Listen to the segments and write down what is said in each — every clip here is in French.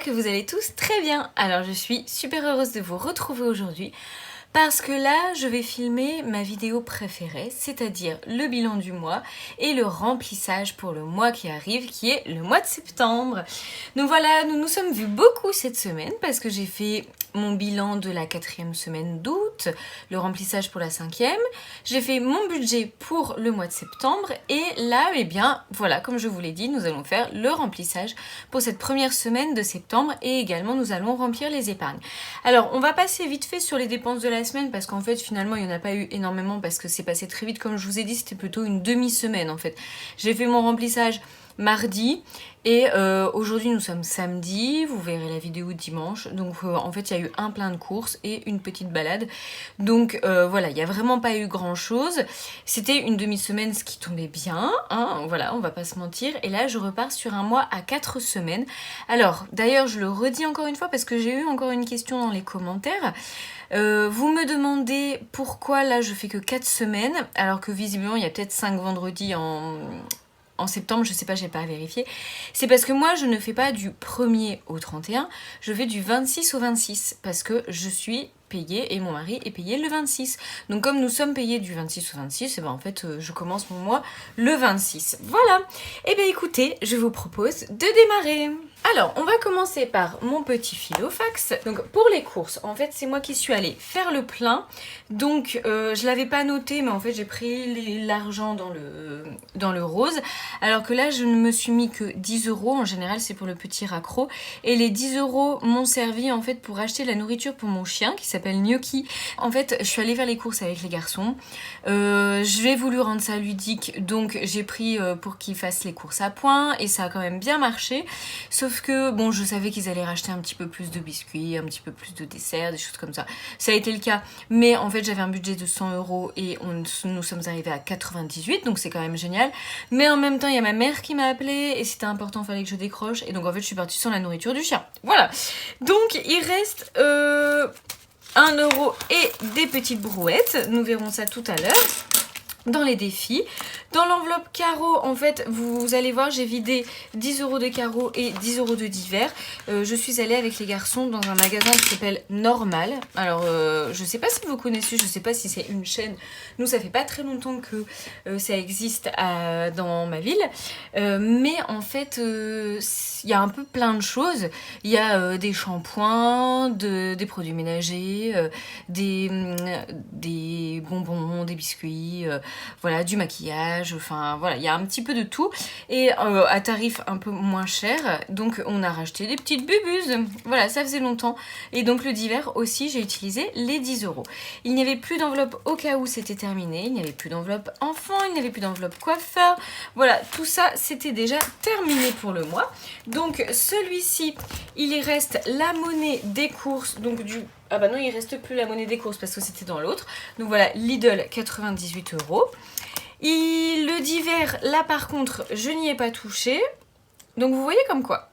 que vous allez tous très bien. Alors je suis super heureuse de vous retrouver aujourd'hui parce que là je vais filmer ma vidéo préférée, c'est-à-dire le bilan du mois et le remplissage pour le mois qui arrive, qui est le mois de septembre. Donc voilà, nous nous sommes vus beaucoup cette semaine parce que j'ai fait mon bilan de la 4e semaine d'août, le remplissage pour la 5e, j'ai fait mon budget pour le mois de septembre et là, eh bien, voilà, comme je vous l'ai dit, nous allons faire le remplissage pour cette première semaine de septembre et également nous allons remplir les épargnes. Alors, on va passer vite fait sur les dépenses de la semaine parce qu'en fait, finalement, il n'y en a pas eu énormément parce que c'est passé très vite. Comme je vous ai dit, c'était plutôt une demi-semaine en fait. J'ai fait mon remplissage mardi et aujourd'hui nous sommes samedi, vous verrez la vidéo dimanche, donc en fait il y a eu un plein de courses et une petite balade, donc voilà, il n'y a vraiment pas eu grand chose, c'était une demi-semaine, ce qui tombait bien, hein, voilà, on va pas se mentir, et là je repars sur un mois à 4 semaines. Alors d'ailleurs je le redis encore une fois parce que j'ai eu encore une question dans les commentaires. Vous me demandez pourquoi là je fais que 4 semaines alors que visiblement il y a peut-être 5 vendredis en septembre, je sais pas, j'ai pas à vérifier. C'est parce que moi, je ne fais pas du 1er au 31, je fais du 26 au 26, parce que je suis payée et mon mari est payé le 26. Donc comme nous sommes payés du 26 au 26, et ben en fait, je commence mon mois le 26. Voilà. Et bien écoutez, je vous propose de démarrer. Alors, on va commencer par mon petit filofax. Donc, pour les courses, en fait, c'est moi qui suis allée faire le plein. Donc, je l'avais pas noté, mais en fait, j'ai pris l'argent dans le rose. Alors que là, je ne me suis mis que 10 €. En général, c'est pour le petit raccro. Et les 10 € m'ont servi, en fait, pour acheter la nourriture pour mon chien, qui s'appelle Gnocchi. En fait, je suis allée faire les courses avec les garçons. J'ai voulu rendre ça ludique, donc j'ai pris pour qu'ils fassent les courses à point. Et ça a quand même bien marché. Sauf que, bon, je savais qu'ils allaient racheter un petit peu plus de biscuits, un petit peu plus de desserts, des choses comme ça. Ça a été le cas, mais en fait, j'avais un budget de 100 € et nous sommes arrivés à 98, donc c'est quand même génial. Mais en même temps, il y a ma mère qui m'a appelée et c'était important, il fallait que je décroche. Et donc, en fait, je suis partie sans la nourriture du chien. Voilà. Donc, il reste 1 € et des petites brouettes. Nous verrons ça tout à l'heure. Dans les défis. Dans l'enveloppe carreau, en fait, vous allez voir, j'ai vidé 10 € de carreau et 10 € de divers. Je suis allée avec les garçons dans un magasin qui s'appelle Normal. Alors, je sais pas si vous connaissez, je sais pas si c'est une chaîne. Nous, ça fait pas très longtemps que ça existe dans ma ville. Mais en fait, il y a un peu plein de choses. Il y a des shampoings, des produits ménagers, des bonbons, des biscuits, voilà, du maquillage, enfin voilà, il y a un petit peu de tout et à tarif un peu moins cher. Donc on a racheté des petites bubuses, voilà, ça faisait longtemps. Et donc le divers aussi, j'ai utilisé les 10 €. Il n'y avait plus d'enveloppe au cas où c'était terminé, il n'y avait plus d'enveloppe enfant, il n'y avait plus d'enveloppe coiffeur, voilà, tout ça c'était déjà terminé pour le mois. Donc celui-ci, il y reste la monnaie des courses, donc ah bah non, il reste plus la monnaie des courses parce que c'était dans l'autre. Donc voilà, Lidl, 98 €. Et le divers, là par contre, je n'y ai pas touché. Donc vous voyez comme quoi.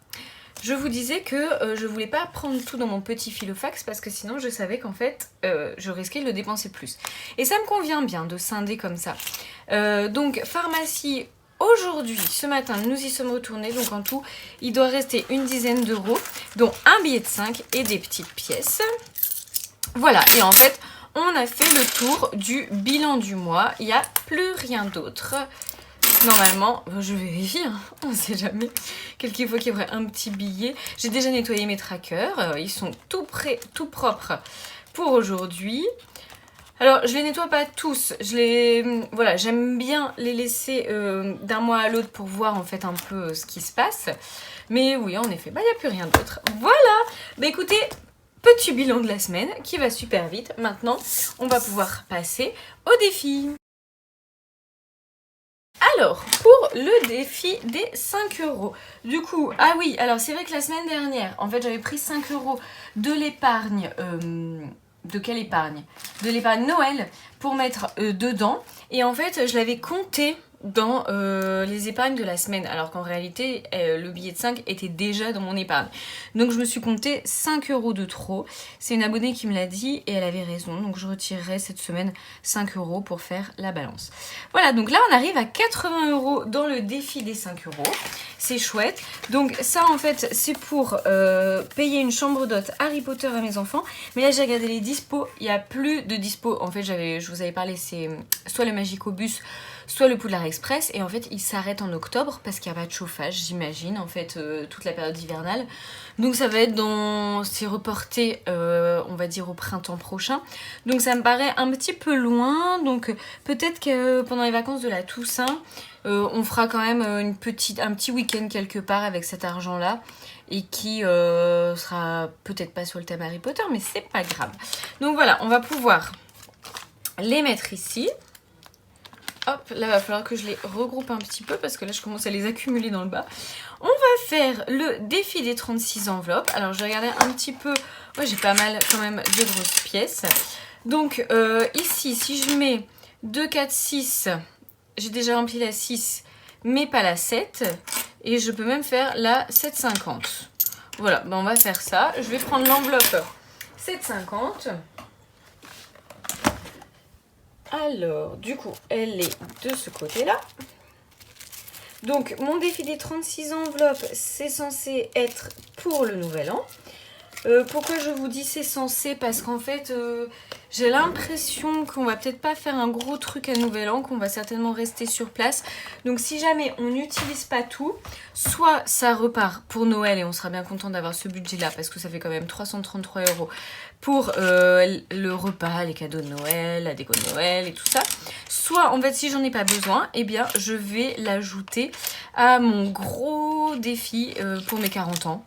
Je vous disais que je voulais pas prendre tout dans mon petit filofax parce que sinon je savais qu'en fait je risquais de le dépenser plus. Et ça me convient bien de scinder comme ça. Donc pharmacie, aujourd'hui, ce matin, nous y sommes retournés. Donc en tout, il doit rester une dizaine d'euros, dont un billet de 5 et des petites pièces. Voilà, et en fait, on a fait le tour du bilan du mois. Il n'y a plus rien d'autre. Normalement, je vérifie, hein, on ne sait jamais. Quelquefois qu'il y aurait un petit billet. J'ai déjà nettoyé mes trackers. Ils sont tout prêts, tout propres pour aujourd'hui. Alors, je les nettoie pas tous. Voilà, j'aime bien les laisser d'un mois à l'autre pour voir en fait un peu ce qui se passe. Mais oui, en effet, bah, il n'y a plus rien d'autre. Voilà. Bah écoutez, petit bilan de la semaine qui va super vite. Maintenant, on va pouvoir passer au défi. Alors, pour le défi des 5 €. Du coup, ah oui, alors c'est vrai que la semaine dernière, en fait, j'avais pris 5 € de l'épargne. De quelle épargne? De l'épargne Noël pour mettre dedans. Et en fait, je l'avais compté dans les épargnes de la semaine, alors qu'en réalité le billet de 5 était déjà dans mon épargne. Donc je me suis compté 5 € de trop. C'est une abonnée qui me l'a dit et elle avait raison, donc je retirerai cette semaine 5 € pour faire la balance. Voilà, donc là on arrive à 80 € dans le défi des 5 €. C'est chouette. Donc ça en fait c'est pour payer une chambre d'hôte Harry Potter à mes enfants. Mais là j'ai regardé les dispos, il n'y a plus de dispo. En fait je vous avais parlé, c'est soit le Magicobus, soit le Poudlard Express, et en fait il s'arrête en octobre parce qu'il n'y a pas de chauffage, j'imagine, en fait toute la période hivernale. Donc ça va être c'est reporté on va dire au printemps prochain. Donc ça me paraît un petit peu loin, donc peut-être que pendant les vacances de la Toussaint, on fera quand même un petit week-end quelque part avec cet argent-là. Et qui sera peut-être pas sur le thème Harry Potter, mais c'est pas grave. Donc voilà, on va pouvoir les mettre ici. Hop, là, il va falloir que je les regroupe un petit peu parce que là, je commence à les accumuler dans le bas. On va faire le défi des 36 enveloppes. Alors, je vais regarder un petit peu. Ouais, j'ai pas mal quand même de grosses pièces. Donc, ici, si je mets 2, 4, 6, j'ai déjà rempli la 6, mais pas la 7. Et je peux même faire la 7,50. Voilà, ben on va faire ça. Je vais prendre l'enveloppe 7,50. Alors, du coup, elle est de ce côté-là. Donc, mon défi des 36 enveloppes, c'est censé être pour le nouvel an. Pourquoi je vous dis c'est censé? Parce qu'en fait, j'ai l'impression qu'on va peut-être pas faire un gros truc à nouvel an, qu'on va certainement rester sur place. Donc, si jamais on n'utilise pas tout, soit ça repart pour Noël et on sera bien content d'avoir ce budget-là parce que ça fait quand même 333 € pour le repas, les cadeaux de Noël, la déco de Noël et tout ça. Soit, en fait, si j'en ai pas besoin, eh bien, je vais l'ajouter à mon gros défi pour mes 40 ans.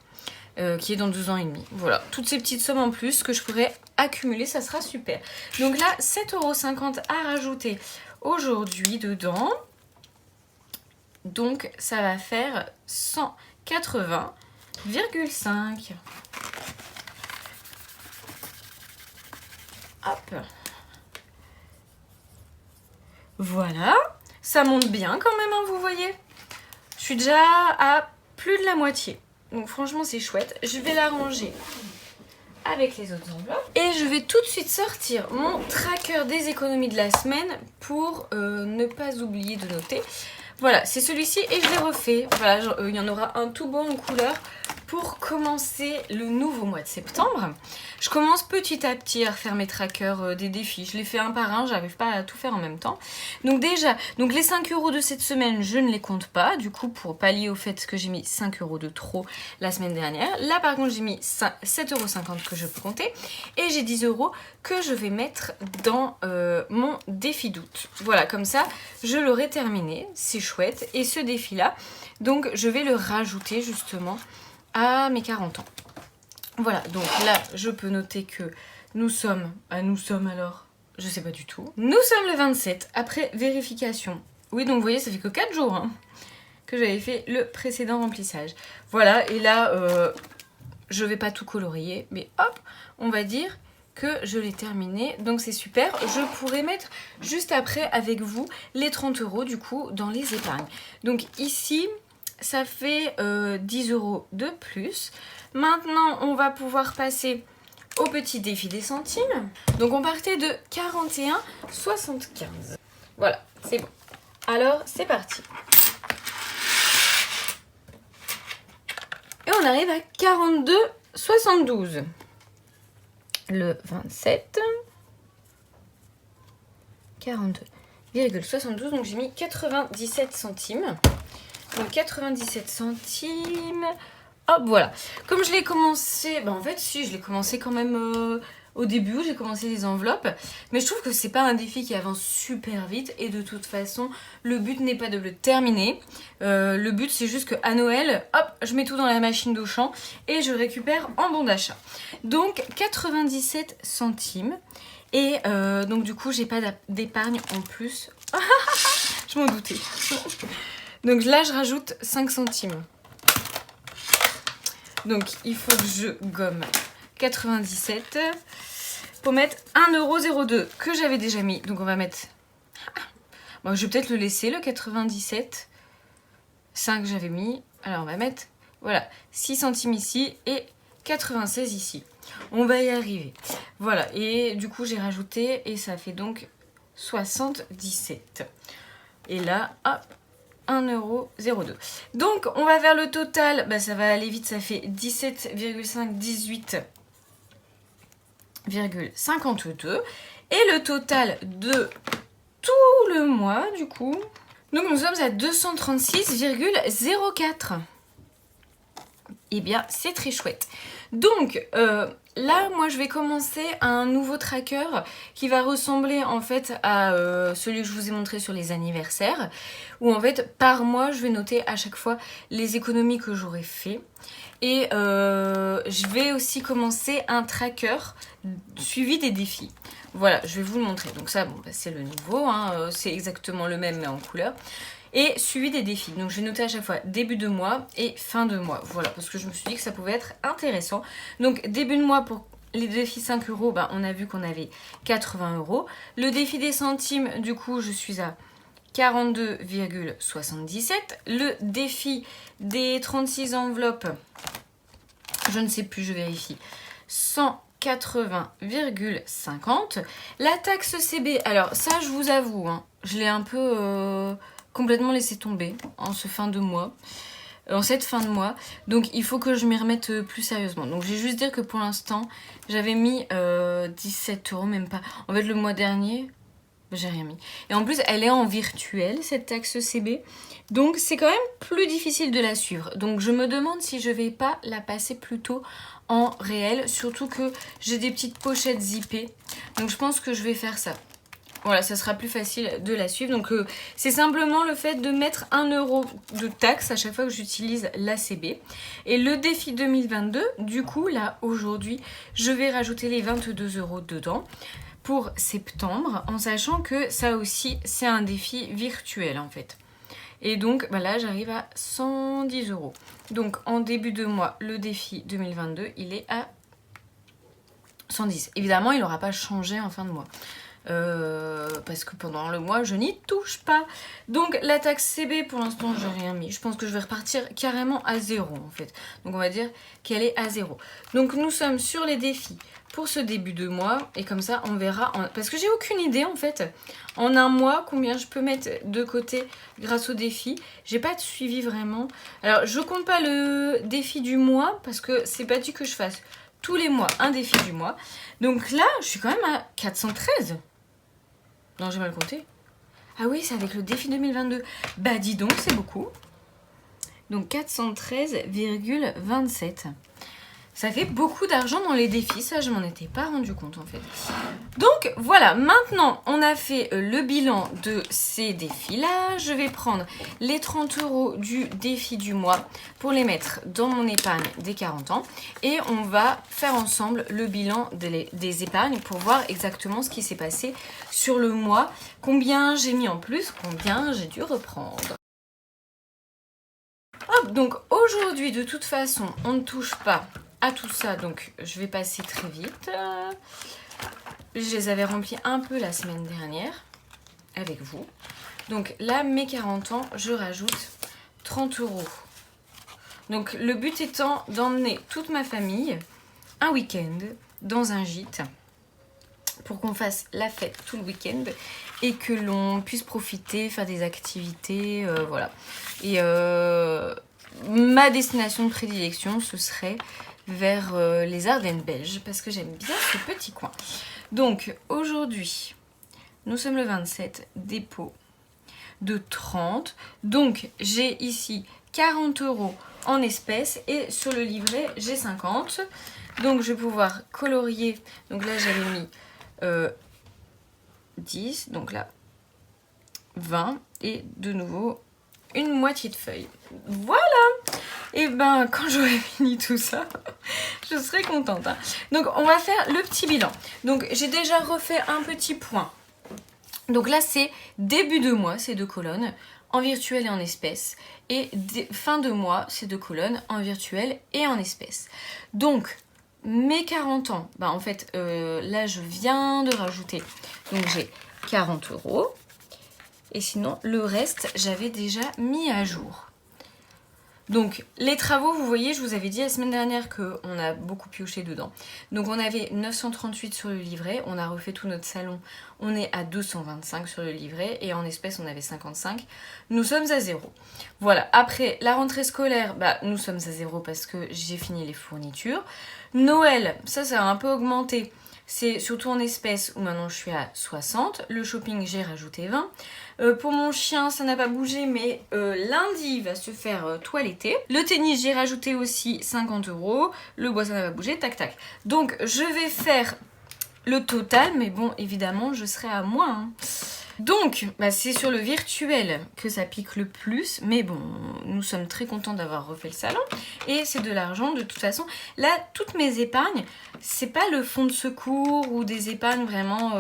Qui est dans 2 ans et demi. Voilà, toutes ces petites sommes en plus que je pourrais accumuler, ça sera super. Donc là, 7,50 € à rajouter aujourd'hui dedans. Donc ça va faire 180,5. Hop. Voilà, ça monte bien quand même, hein, vous voyez. Je suis déjà à plus de la moitié. Donc franchement c'est chouette. Je vais la ranger avec les autres enveloppes. Et je vais tout de suite sortir mon tracker des économies de la semaine pour ne pas oublier de noter. Voilà, c'est celui-ci et je l'ai refait. Voilà, il y en aura un tout beau en couleur pour commencer le nouveau mois de septembre. Je commence petit à petit à refaire mes trackers des défis. Je les fais un par un, j'arrive pas à tout faire en même temps. Donc déjà, les 5 € de cette semaine, je ne les compte pas. Du coup, pour pallier au fait que j'ai mis 5 € de trop la semaine dernière. Là, par contre, j'ai mis 7,50 € que je peux compter. Et j'ai 10 € que je vais mettre dans mon défi d'août. Voilà, comme ça, je l'aurai terminé. C'est chouette. Et ce défi-là, donc, je vais le rajouter justement à mes 40 ans. Voilà, donc là, je peux noter que nous sommes alors, je sais pas du tout. Nous sommes le 27, après vérification. Oui, donc vous voyez, ça fait que 4 jours hein, que j'avais fait le précédent remplissage. Voilà, et là, je vais pas tout colorier, mais hop, on va dire que je l'ai terminé. Donc c'est super, je pourrais mettre juste après avec vous les 30 € du coup dans les épargnes. Donc ici, ça fait 10 € de plus. Maintenant, on va pouvoir passer au petit défi des centimes. Donc, on partait de 41,75. Voilà, c'est bon. Alors, c'est parti. Et on arrive à 42,72. Le 27. 42,72. Donc, j'ai mis 97 centimes. Donc, 97 centimes... Hop, voilà. Comme je l'ai commencé... en fait, si, je l'ai commencé quand même au début où j'ai commencé les enveloppes. Mais je trouve que c'est pas un défi qui avance super vite. Et de toute façon, le but n'est pas de le terminer. Le but, c'est juste qu'à Noël, hop, je mets tout dans la machine d'Auchan et je récupère en bon d'achat. Donc, 97 centimes. Et donc, du coup, j'ai pas d'épargne en plus. Je m'en doutais. Donc là, je rajoute 5 centimes. Donc, il faut que je gomme 97 pour mettre 1,02 € que j'avais déjà mis. Donc, on va mettre... Bon, je vais peut-être le laisser, le 97. 5 j'avais mis. Alors on va mettre, voilà, 6 centimes ici et 96 ici. On va y arriver. Voilà, et du coup j'ai rajouté et ça fait donc 77. Et là, hop, 1,02 €. Donc on va vers le total, bah, ça va aller vite, ça fait 17,5, 18,52. Et le total de tout le mois, du coup, donc nous sommes à 236,04. Eh bien, c'est très chouette. Donc, là, moi, je vais commencer un nouveau tracker qui va ressembler, en fait, à celui que je vous ai montré sur les anniversaires, où, en fait, par mois, je vais noter à chaque fois les économies que j'aurais fait. Et je vais aussi commencer un tracker suivi des défis. Voilà, je vais vous le montrer. Donc ça, bon, bah, c'est le nouveau, hein, c'est exactement le même, mais en couleur. Et suivi des défis. Donc je vais noter à chaque fois début de mois et fin de mois. Voilà, parce que je me suis dit que ça pouvait être intéressant. Donc début de mois pour les défis 5 €, bah, on a vu qu'on avait 80 €. Le défi des centimes, du coup, je suis à 42,77. Le défi des 36 enveloppes, je ne sais plus, je vérifie, 180,50. La taxe CB, alors ça, je vous avoue, hein, je l'ai un peu complètement laissé tomber en cette fin de mois. Donc il faut que je m'y remette plus sérieusement. Donc je vais juste dire que pour l'instant, j'avais mis 17 €, même pas. En fait, le mois dernier, j'ai rien mis. Et en plus, elle est en virtuel, cette taxe CB. Donc c'est quand même plus difficile de la suivre. Donc je me demande si je vais pas la passer plutôt en réel. Surtout que j'ai des petites pochettes zippées. Donc je pense que je vais faire ça. Voilà, ça sera plus facile de la suivre. Donc c'est simplement le fait de mettre 1 € de taxe à chaque fois que j'utilise l'ACB. Et le défi 2022, du coup, là, aujourd'hui, je vais rajouter les 22 € dedans pour septembre, en sachant que ça aussi, c'est un défi virtuel, en fait. Et donc, bah là, j'arrive à 110 €. Donc, en début de mois, le défi 2022, il est à 110. Évidemment, il n'aura pas changé en fin de mois. Parce que pendant le mois je n'y touche pas. Donc la taxe CB pour l'instant j'ai rien mis. Je pense que je vais repartir carrément à 0 en fait. Donc on va dire qu'elle est à 0. Donc nous sommes sur les défis pour ce début de mois. Et comme ça on verra parce que j'ai aucune idée en fait en un mois combien je peux mettre de côté grâce au défi. J'ai pas de suivi vraiment. Alors je compte pas le défi du mois parce que c'est pas dit que je fasse tous les mois un défi du mois. Donc là je suis quand même à 413. Non, j'ai mal compté. Ah oui, c'est avec le défi 2022. Bah dis donc, c'est beaucoup. Donc 413,27. Ça fait beaucoup d'argent dans les défis, ça je m'en étais pas rendu compte en fait. Donc voilà, maintenant on a fait le bilan de ces défis-là. Je vais prendre les 30 € du défi du mois pour les mettre dans mon épargne des 40 ans. Et on va faire ensemble le bilan des épargnes pour voir exactement ce qui s'est passé sur le mois. Combien j'ai mis en plus, combien j'ai dû reprendre. Hop, donc aujourd'hui de toute façon on ne touche pas à tout ça, donc je vais passer très vite. Je les avais remplis un peu la semaine dernière avec vous. Donc là, mes 40 ans, je rajoute 30 €. Donc le but étant d'emmener toute ma famille un week-end dans un gîte pour qu'on fasse la fête tout le week-end et que l'on puisse profiter, faire des activités, voilà. Et ma destination de prédilection, ce serait vers les Ardennes belges parce que j'aime bien ce petit coin. Donc aujourd'hui, nous sommes le 27, dépôt de 30. Donc j'ai ici 40 € en espèces et sur le livret j'ai 50. Donc je vais pouvoir colorier. Donc là j'avais mis 10, donc là 20 et de nouveau une moitié de feuille. Voilà. Et ben quand j'aurai fini tout ça, je serai contente. Hein. Donc on va faire le petit bilan. Donc j'ai déjà refait un petit point. Donc là c'est début de mois, c'est 2 colonnes, en virtuel et en espèces. Et fin de mois, c'est 2 colonnes, en virtuel et en espèces. Donc mes 40 ans, bah en fait là je viens de rajouter. Donc j'ai 40 €. Et sinon, le reste, j'avais déjà mis à jour. Donc, les travaux, vous voyez, je vous avais dit la semaine dernière qu'on a beaucoup pioché dedans. Donc, on avait 938 sur le livret. On a refait tout notre salon. On est à 225 sur le livret. Et en espèces, on avait 55. Nous sommes à 0. Voilà. Après, la rentrée scolaire, nous sommes à 0 parce que j'ai fini les fournitures. Noël, ça a un peu augmenté. C'est surtout en espèces où maintenant je suis à 60. Le shopping, j'ai rajouté 20. Pour mon chien, ça n'a pas bougé, mais lundi, il va se faire toiletter. Le tennis, j'ai rajouté aussi 50 €. Le bois, ça n'a pas bougé, tac tac. Donc, je vais faire le total, mais bon, évidemment, je serai à moins. Hein. Donc, c'est sur le virtuel que ça pique le plus, mais bon, nous sommes très contents d'avoir refait le salon, et c'est de l'argent de toute façon. Là, toutes mes épargnes, c'est pas le fonds de secours ou des épargnes vraiment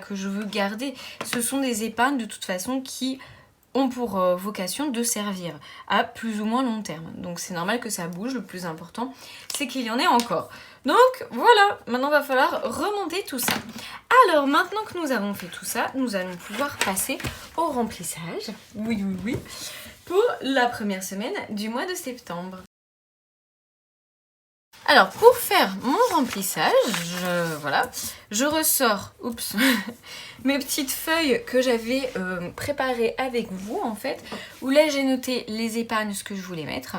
que je veux garder, ce sont des épargnes de toute façon qui ont pour vocation de servir à plus ou moins long terme. Donc c'est normal que ça bouge, le plus important, c'est qu'il y en ait encore. Donc voilà, maintenant il va falloir remonter tout ça. Alors maintenant que nous avons fait tout ça, nous allons pouvoir passer au remplissage, oui, pour la première semaine du mois de septembre. Alors pour faire mon remplissage, je ressors mes petites feuilles que j'avais préparées avec vous en fait, où là j'ai noté les épargnes, ce que je voulais mettre.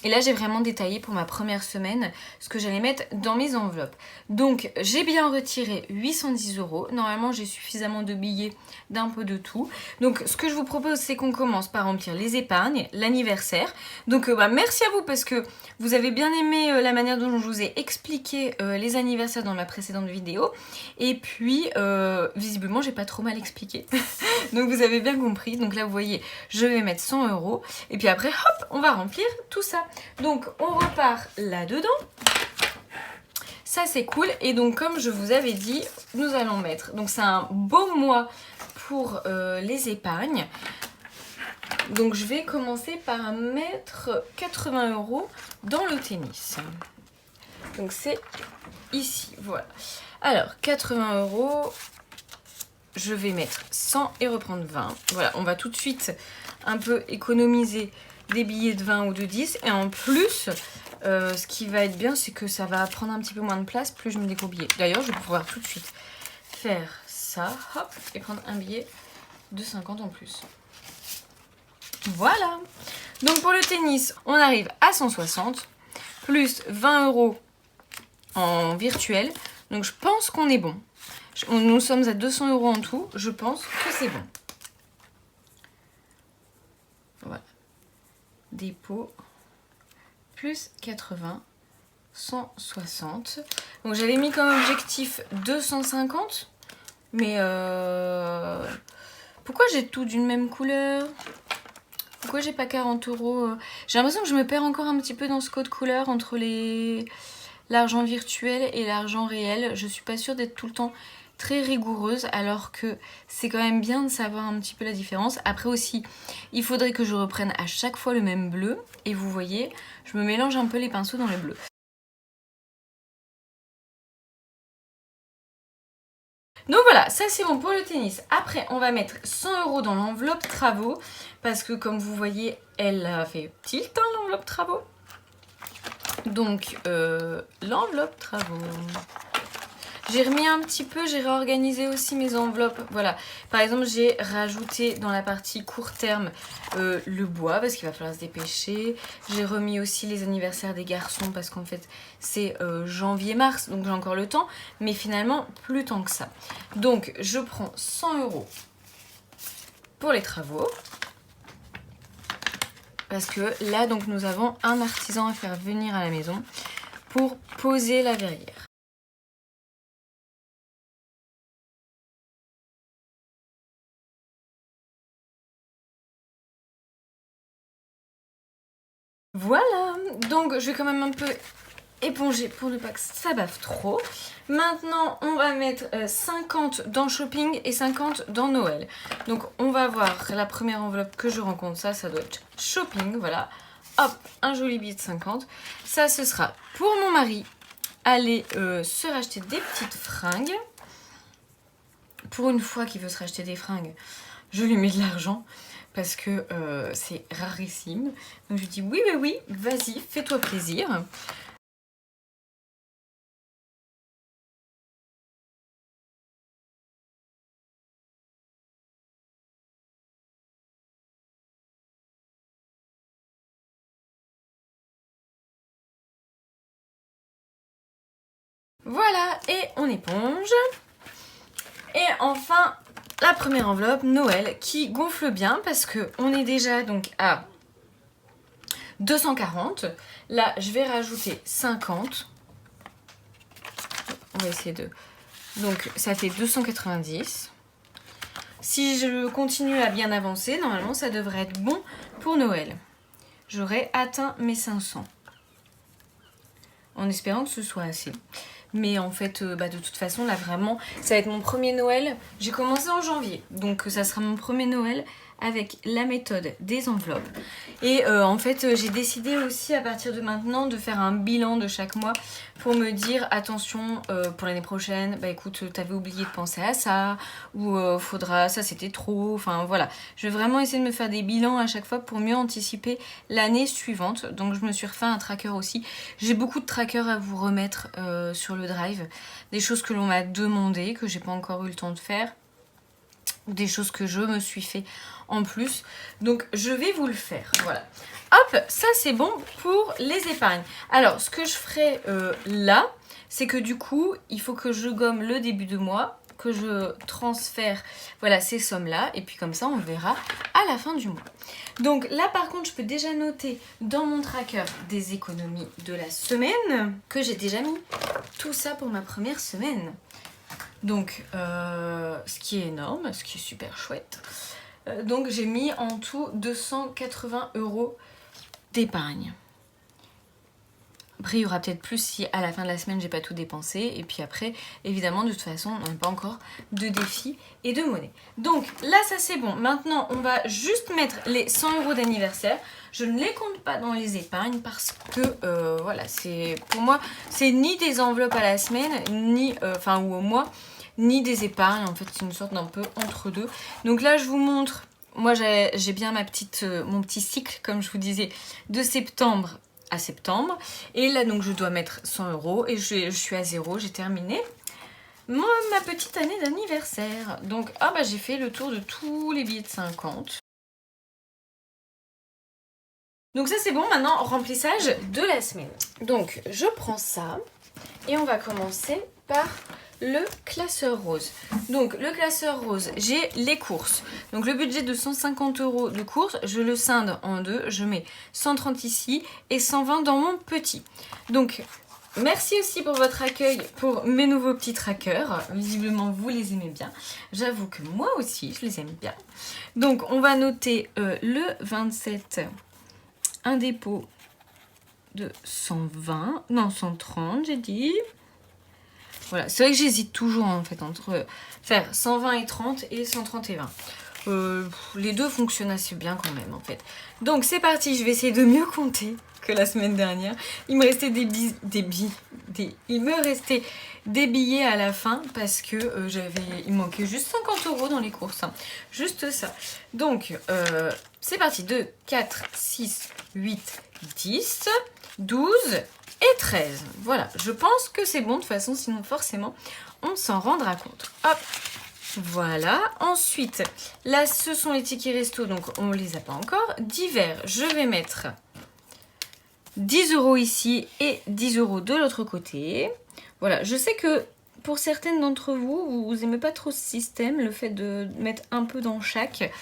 Et là, j'ai vraiment détaillé pour ma première semaine ce que j'allais mettre dans mes enveloppes. Donc, j'ai bien retiré 810 €. Normalement, j'ai suffisamment de billets d'un peu de tout. Donc, ce que je vous propose, c'est qu'on commence par remplir les épargnes, l'anniversaire. Donc, merci à vous parce que vous avez bien aimé la manière dont je vous ai expliqué les anniversaires dans ma précédente vidéo. Et puis, visiblement, j'ai pas trop mal expliqué. Donc, vous avez bien compris. Donc là, vous voyez, je vais mettre 100 €. Et puis après, hop, on va remplir tout ça. Donc on repart là-dedans. Ça c'est cool. Et donc comme je vous avais dit, nous allons mettre, donc c'est un beau mois pour les épargnes. Donc je vais commencer par mettre 80 € dans le tennis. Donc c'est ici, voilà. Alors 80 €, je vais mettre 100 et reprendre 20. Voilà, on va tout de suite un peu économiser des billets de 20 ou de 10. Et en plus, ce qui va être bien, c'est que ça va prendre un petit peu moins de place plus je me découpe billets. D'ailleurs, je vais pouvoir tout de suite faire ça, hop, et prendre un billet de 50 en plus. Voilà. Donc pour le tennis, on arrive à 160, plus 20 € en virtuel. Donc je pense qu'on est bon. Nous sommes à 200 € en tout. Je pense que c'est bon. Voilà. Dépôt, plus 80, 160. Donc j'avais mis comme objectif 250. Mais pourquoi j'ai tout d'une même couleur ? Pourquoi j'ai pas 40 €? J'ai l'impression que je me perds encore un petit peu dans ce code couleur entre l'argent virtuel et l'argent réel. Je suis pas sûre d'être tout le temps très rigoureuse, alors que c'est quand même bien de savoir un petit peu la différence. Après aussi, il faudrait que je reprenne à chaque fois le même bleu. Et vous voyez, je me mélange un peu les pinceaux dans le bleu. Donc voilà, ça c'est bon pour le tennis. Après, on va mettre 100 € dans l'enveloppe travaux. Parce que comme vous voyez, elle a fait tilt, hein, l'enveloppe travaux. Donc, l'enveloppe travaux. J'ai remis un petit peu, j'ai réorganisé aussi mes enveloppes. Voilà, par exemple, j'ai rajouté dans la partie court terme le bois parce qu'il va falloir se dépêcher. J'ai remis aussi les anniversaires des garçons parce qu'en fait, c'est janvier-mars, donc j'ai encore le temps. Mais finalement, plus tant que ça. Donc, je prends 100 € pour les travaux. Parce que là, donc, nous avons un artisan à faire venir à la maison pour poser la verrière. Voilà, donc je vais quand même un peu éponger pour ne pas que ça bave trop. Maintenant, on va mettre 50 dans shopping et 50 dans Noël. Donc, on va voir la première enveloppe que je rencontre. Ça doit être shopping, voilà. Hop, un joli billet de 50. Ça, ce sera pour mon mari. Aller se racheter des petites fringues. Pour une fois qu'il veut se racheter des fringues, je lui mets de l'argent parce que c'est rarissime. Donc je lui dis oui, mais oui, vas-y, fais-toi plaisir. Voilà, et on éponge. Et enfin, la première enveloppe, Noël, qui gonfle bien parce qu'on est déjà donc à 240. Là, je vais rajouter 50. On va essayer de... Donc, ça fait 290. Si je continue à bien avancer, normalement, ça devrait être bon pour Noël. J'aurai atteint mes 500. En espérant que ce soit assez. Mais en fait, de toute façon, là, vraiment, ça va être mon premier Noël. J'ai commencé en janvier. Donc, ça sera mon premier Noël avec la méthode des enveloppes. Et en fait, j'ai décidé aussi à partir de maintenant de faire un bilan de chaque mois pour me dire attention pour l'année prochaine, bah écoute, t'avais oublié de penser à ça, ou faudra, ça c'était trop, enfin voilà. Je vais vraiment essayer de me faire des bilans à chaque fois pour mieux anticiper l'année suivante. Donc je me suis refait un tracker aussi. J'ai beaucoup de trackers à vous remettre sur le drive, des choses que l'on m'a demandé, que j'ai pas encore eu le temps de faire, des choses que je me suis fait en plus. Donc je vais vous le faire, voilà. Hop, ça c'est bon pour les épargnes. Alors ce que je ferai là, c'est que du coup, il faut que je gomme le début de mois, que je transfère voilà ces sommes là, et puis comme ça on verra à la fin du mois. Donc là par contre, je peux déjà noter dans mon tracker des économies de la semaine, que j'ai déjà mis tout ça pour ma première semaine. Donc, ce qui est énorme, ce qui est super chouette. Donc, j'ai mis en tout 280 € d'épargne. Après, il y aura peut-être plus si à la fin de la semaine, j'ai pas tout dépensé. Et puis après, évidemment, de toute façon, on n'a pas encore de défis et de monnaie. Donc, là, ça c'est bon. Maintenant, on va juste mettre les 100 € d'anniversaire. Je ne les compte pas dans les épargnes parce que, voilà, c'est pour moi, c'est ni des enveloppes à la semaine, ni, ou au mois, ni des épargnes. En fait, c'est une sorte d'un peu entre deux. Donc là, je vous montre, moi j'ai bien mon petit cycle, comme je vous disais, de septembre à septembre. Et là, donc, je dois mettre 100 € et je suis à 0, j'ai terminé ma petite année d'anniversaire. Donc, j'ai fait le tour de tous les billets de 50. Donc ça c'est bon, maintenant remplissage de la semaine. Donc je prends ça et on va commencer par le classeur rose. Donc le classeur rose, j'ai les courses. Donc le budget de 150 € de courses, je le scinde en deux. Je mets 130 ici et 120 dans mon petit. Donc merci aussi pour votre accueil pour mes nouveaux petits trackers. Visiblement vous les aimez bien. J'avoue que moi aussi je les aime bien. Donc on va noter le 27... un dépôt de 120, non 130 j'ai dit. Voilà, c'est vrai que j'hésite toujours en fait entre faire 120 et 30 et 130 et 20. Les deux fonctionnent assez bien quand même en fait. Donc c'est parti, je vais essayer de mieux compter que la semaine dernière. Il me restait il me restait des billets à la fin parce que il manquait juste 50 € dans les courses. Hein. Juste ça. Donc c'est parti. 2, 4, 6, 8, 10, 12 et 13. Voilà, je pense que c'est bon de toute façon, sinon forcément on s'en rendra compte. Hop, voilà. Ensuite, là ce sont les tickets resto, donc on les a pas encore. Divers, je vais mettre 10 € ici et 10 € de l'autre côté. Voilà, je sais que pour certaines d'entre vous, vous aimez pas trop ce système, le fait de mettre un peu dans chaque.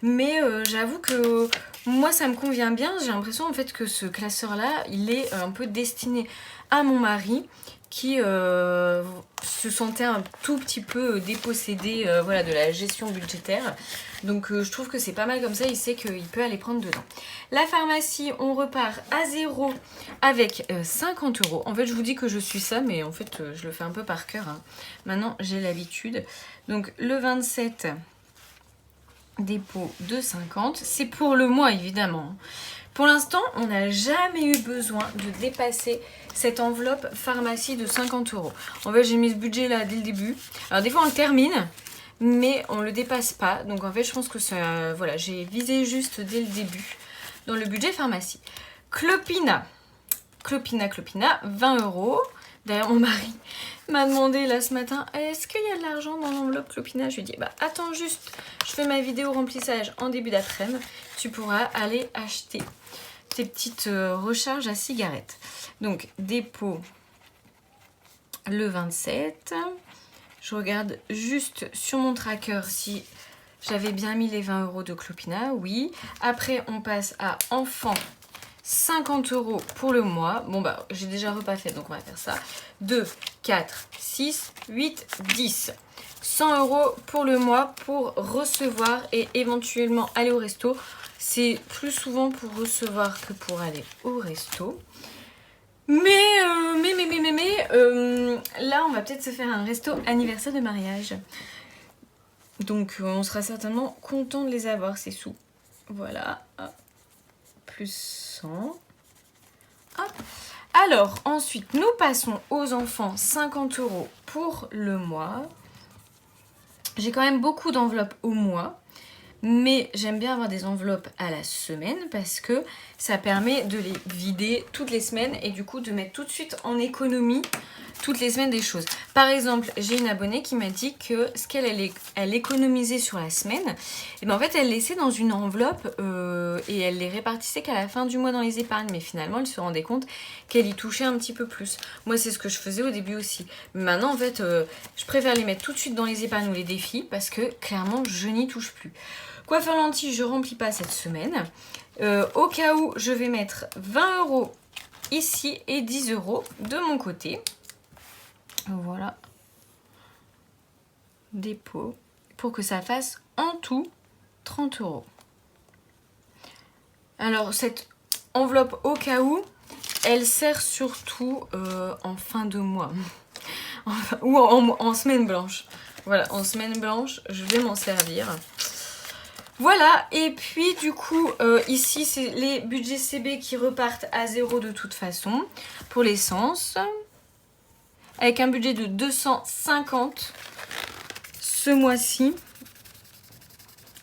Mais j'avoue que moi ça me convient bien. J'ai l'impression en fait que ce classeur là, il est un peu destiné à mon mari qui se sentait un tout petit peu dépossédé de la gestion budgétaire. Donc je trouve que c'est pas mal comme ça, il sait qu'il peut aller prendre dedans. La pharmacie, on repart à 0 avec 50 €. En fait, je vous dis que je suis ça, mais en fait, je le fais un peu par cœur. Hein. Maintenant, j'ai l'habitude. Donc le 27... dépôt de 50, c'est pour le mois évidemment. Pour l'instant, on n'a jamais eu besoin de dépasser cette enveloppe pharmacie de 50 €. En fait, j'ai mis ce budget là dès le début. Alors des fois on le termine, mais on le dépasse pas. Donc en fait, je pense que ça, voilà, j'ai visé juste dès le début dans le budget pharmacie. Clopina, 20 €. D'ailleurs, mon mari m'a demandé là ce matin, est-ce qu'il y a de l'argent dans l'enveloppe Clopina? Je lui ai dit, bah attends juste, je fais ma vidéo remplissage en début d'après-midi, tu pourras aller acheter tes petites recharges à cigarettes. Donc, dépôt le 27. Je regarde juste sur mon tracker si j'avais bien mis les 20 € de Clopina, oui. Après, on passe à enfant, 50 € pour le mois. Bon, bah, j'ai déjà repassé, donc on va faire ça. 2, 4, 6, 8, 10. 100 € pour le mois pour recevoir et éventuellement aller au resto. C'est plus souvent pour recevoir que pour aller au resto. Mais là, on va peut-être se faire un resto anniversaire de mariage. Donc, on sera certainement content de les avoir, ces sous. Voilà. Hop. Plus 100. Hop. Alors, ensuite, nous passons aux enfants 50 € pour le mois. J'ai quand même beaucoup d'enveloppes au mois. Mais j'aime bien avoir des enveloppes à la semaine parce que ça permet de les vider toutes les semaines et du coup de mettre tout de suite en économie toutes les semaines des choses. Par exemple, j'ai une abonnée qui m'a dit que ce qu'elle économisait sur la semaine, et ben en fait elle laissait dans une enveloppe et elle les répartissait qu'à la fin du mois dans les épargnes. Mais finalement elle se rendait compte qu'elle y touchait un petit peu plus. Moi c'est ce que je faisais au début aussi. Mais maintenant en fait je préfère les mettre tout de suite dans les épargnes ou les défis parce que clairement je n'y touche plus. Coiffeur lentille, je remplis pas cette semaine. Au cas où, je vais mettre 20 € ici et 10 € de mon côté. Voilà. Dépôt. Pour que ça fasse en tout 30 €. Alors, cette enveloppe au cas où, elle sert surtout en fin de mois. Ou en semaine blanche. Voilà, en semaine blanche, je vais m'en servir. Voilà, et puis du coup, ici, c'est les budgets CB qui repartent à 0 de toute façon pour l'essence. Avec un budget de 250 ce mois-ci.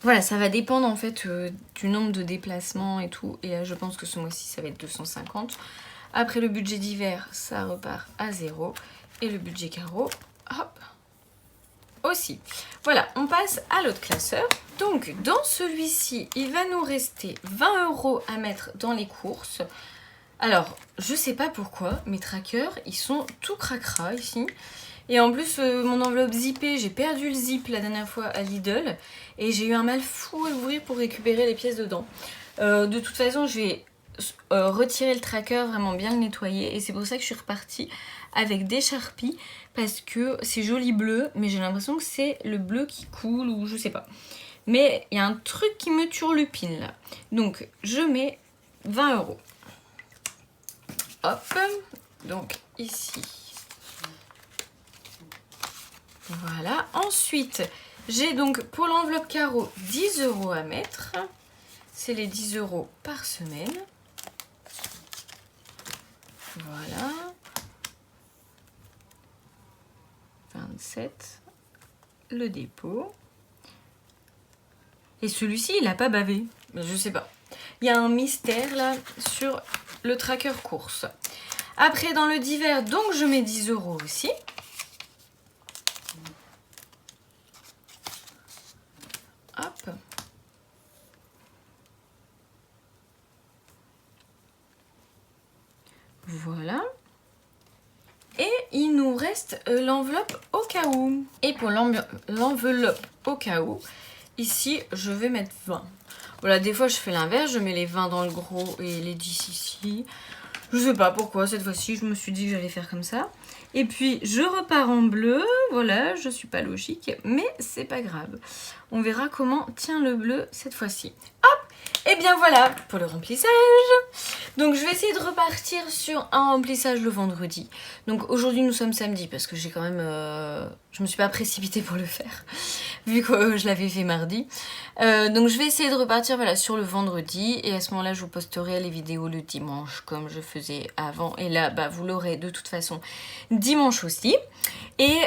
Voilà, ça va dépendre en fait du nombre de déplacements et tout. Et là, je pense que ce mois-ci, ça va être 250. Après le budget d'hiver, ça repart à 0. Et le budget carreau, hop, aussi. Voilà, on passe à l'autre classeur. Donc, dans celui-ci, il va nous rester 20 € à mettre dans les courses. Alors, je sais pas pourquoi, mes trackers, ils sont tout cracra ici. Et en plus, mon enveloppe zippée, j'ai perdu le zip la dernière fois à Lidl. Et j'ai eu un mal fou à l'ouvrir pour récupérer les pièces dedans. De toute façon, je vais retirer le tracker, vraiment bien le nettoyer. Et c'est pour ça que je suis repartie avec des Sharpies. Parce que c'est joli bleu, mais j'ai l'impression que c'est le bleu qui coule ou je sais pas. Mais il y a un truc qui me turlupine là. Donc, je mets 20 €. Hop, donc ici. Voilà. Ensuite, j'ai donc pour l'enveloppe carreau 10 € à mettre. C'est les 10 € par semaine. Voilà. 27. Le dépôt. Et celui-ci, il n'a pas bavé. Je sais pas. Il y a un mystère là sur le tracker course. Après, dans le divers, donc je mets 10 € aussi. Hop. Voilà. Et il nous reste l'enveloppe au cas où. Et pour l'enveloppe au cas où, ici, je vais mettre 20. Voilà, des fois, je fais l'inverse. Je mets les 20 dans le gros et les 10 ici. Je sais pas pourquoi, cette fois-ci, je me suis dit que j'allais faire comme ça. Et puis, je repars en bleu. Voilà, je suis pas logique, mais c'est pas grave. On verra comment tient le bleu cette fois-ci. Hop! Et bien voilà pour le remplissage. Donc je vais essayer de repartir sur un remplissage le vendredi. Donc aujourd'hui nous sommes samedi parce que j'ai quand même... je me suis pas précipitée pour le faire vu que je l'avais fait mardi. Donc je vais essayer de repartir voilà, sur le vendredi et à ce moment-là je vous posterai les vidéos le dimanche comme je faisais avant. Et là bah, vous l'aurez de toute façon dimanche aussi. Et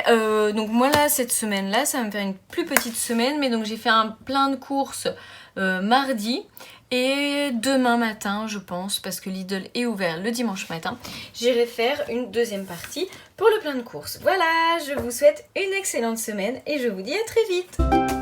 donc moi là cette semaine-là ça va me faire une plus petite semaine mais donc j'ai fait un plein de courses mardi. Et demain matin, je pense, parce que Lidl est ouvert le dimanche matin, j'irai faire une deuxième partie pour le plein de courses. Voilà, je vous souhaite une excellente semaine et je vous dis à très vite.